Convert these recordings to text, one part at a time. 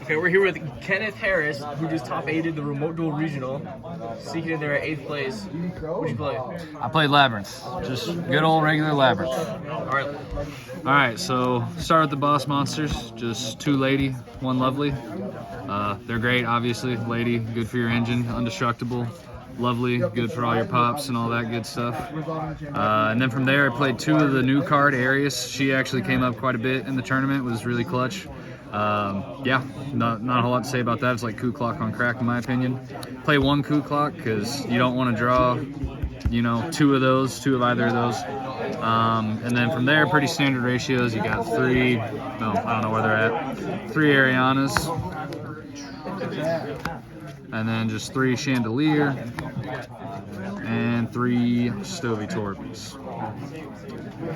Okay, we're here with Kenneth Harris, who just top 8'd the remote duel regional, seeking in there at 8th place. What'd you play? I played Labrynth, just good old regular Labrynth. All right, so start with the boss monsters, just 2 lady, 1 lovely. They're great, obviously. Lady, good for your engine, indestructible. Lovely, good for all your pops and all that good stuff. And then from there, I played 2 of the new card, Arius. She actually came up quite a bit in the tournament, was really clutch. Yeah, not a whole lot to say about that. It's like coup clock on crack in my opinion. Play 1 coup clock because you don't want to draw, 2 of those, 2 of either of those. And then from there, pretty standard ratios. You got 3, no, I don't know where they're at, 3 Arianas, and then just 3 Chandelier, and 3 Stovey Torbies.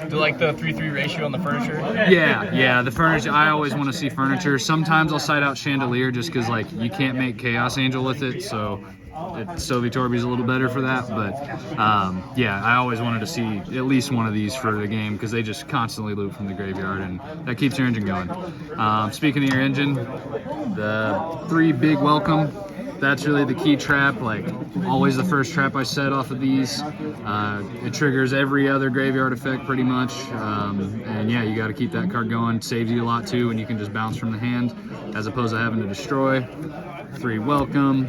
Do you like the 3-3 ratio on the furniture? Yeah, the furniture, I always want to see furniture. Sometimes I'll side out Chandelier just because, like, you can't make Chaos Angel with it, so Stovey Torby's a little better for that, but yeah, I always wanted to see at least one of these for the game because they just constantly loop from the graveyard, and that keeps your engine going. Speaking of your engine, the 3 big welcome, that's really the key trap, like always the first trap I set off of these. It triggers every other graveyard effect pretty much, and yeah, you got to keep that card going. It saves you a lot too, and you can just bounce from the hand as opposed to having to destroy. 3 welcome.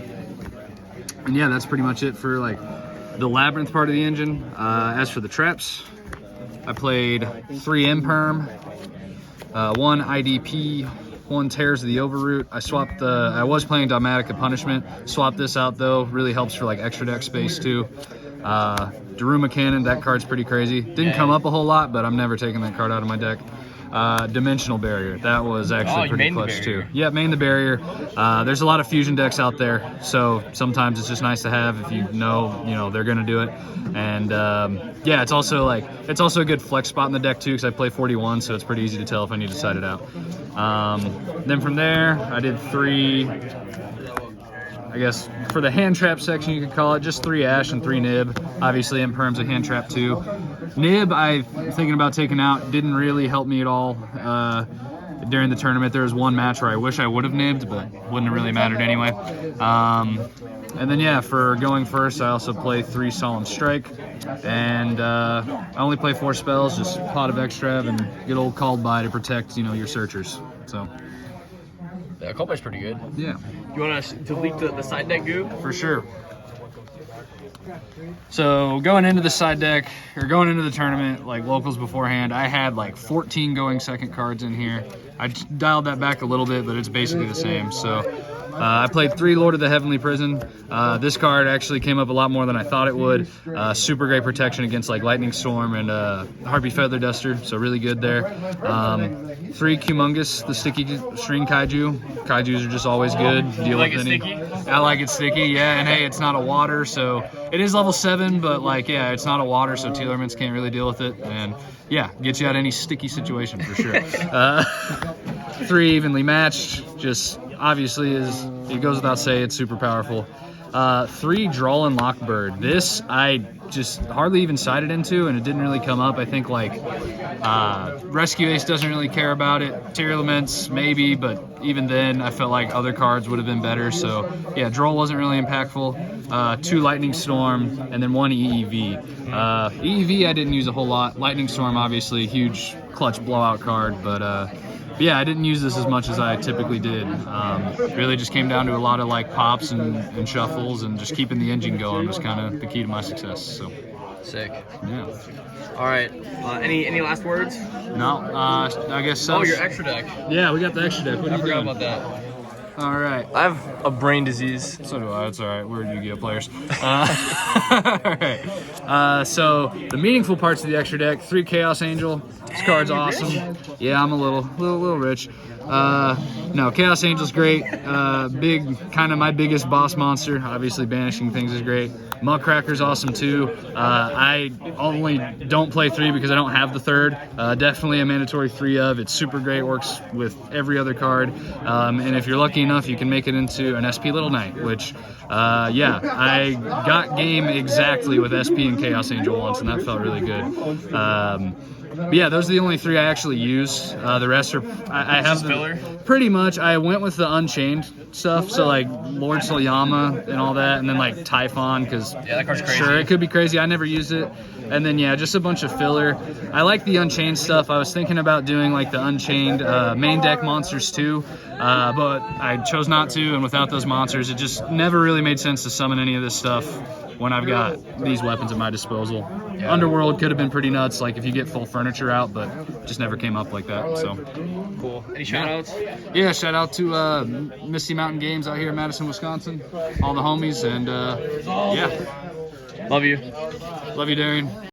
And yeah, that's pretty much it for like the Labrynth part of the engine. As for the traps, I played 3 Imperm, 1 IDP, 1 Tears of the Overroot. I swapped I was playing Dogmatica Punishment. Swapped this out though. Really helps for like extra deck space too. Daruma Cannon, that card's pretty crazy. Didn't come up a whole lot, but I'm never taking that card out of my deck. Dimensional Barrier, that was actually pretty clutch too. Yeah, main the barrier. There's a lot of fusion decks out there, so sometimes it's just nice to have if you know they're gonna do it. And yeah, it's also a good flex spot in the deck too because I play 41, so it's pretty easy to tell if I need to side it out. Then from there, I did 3. I guess for the hand trap section, you could call it just 3 Ash and 3 Nib. Obviously, Imperm's a hand trap too. Nib, I'm thinking about taking out. Didn't really help me at all during the tournament. There was 1 match where I wish I would have nibbed, but wouldn't have really mattered anyway. And then yeah, for going first, I also play 3 Solemn Strike, and I only play 4 spells, just Pot of Extrav and good old Called By to protect your searchers. So. Yeah, Called By's pretty good. Yeah. You want to delete the side deck goo? For sure. So going into the side deck, or going into the tournament, like locals beforehand, I had like 14 going second cards in here. I dialed that back a little bit, but it's basically the same. So I played 3 Lord of the Heavenly Prison. This card actually came up a lot more than I thought it would. Super great protection against like Lightning Storm and Harpy Feather Duster, so really good there. 3 Humongous, the sticky string kaiju. Kaijus are just always good. You like it sticky? I like it sticky, yeah. And hey, it's not a water, so it is level 7, but like yeah, it's not a water, so Tealerments can't really deal with it. And yeah, gets you out of any sticky situation for sure. 3 Evenly Matched, just obviously it goes without saying, it's super powerful. 3 Drawl and Lockbird. This I just hardly even sided into, and it didn't really come up. I think like Rescue Ace doesn't really care about it. Tearlaments maybe, but even then I felt like other cards would have been better. So yeah, Drawl wasn't really impactful. 2 Lightning Storm, and then 1 EEV. EEV I didn't use a whole lot. Lightning Storm obviously huge clutch blowout card, but yeah, I didn't use this as much as I typically did. Really just came down to a lot of like pops and shuffles, and just keeping the engine going was kind of the key to my success. So sick. Yeah. All right. Any last words? No. I guess. Oh, your extra deck. Yeah, we got the extra deck. What are I you forgot doing? about that. All right. I have a brain disease. So do I. It's all right. We're Yu-Gi-Oh players. All right. So the meaningful parts of the extra deck: 3 Chaos Angel. This card's awesome. Rich? Yeah, I'm a little rich. No, Chaos Angel's great. Big, kind of my biggest boss monster. Obviously, banishing things is great. Muckracker's awesome too. I only don't play 3 because I don't have the 3rd. Definitely a mandatory 3 of. It's super great. Works with every other card. And if you're lucky enough, you can make it into an SP Little Knight, which, yeah, I got game exactly with SP and Chaos Angel once, and that felt really good. But yeah, those are the only 3 I actually use. The rest are I have filler? Pretty much. I went with the Unchained stuff, so like Lord Solyama and all that, and then like Typhon, because that card's crazy. Sure, it could be crazy. I never used it. And then yeah, just a bunch of filler. I like the Unchained stuff. I was thinking about doing like the Unchained main deck monsters too, but I chose not to. And without those monsters, it just never really made sense to summon any of this stuff when I've got these weapons at my disposal. Yeah. Underworld could have been pretty nuts, like if you get full furniture out, but just never came up like that. So cool. Any shout outs? yeah, shout out to Misty Mountain Games out here in Madison, Wisconsin, all the homies, and yeah, Love you. Love you, Darian.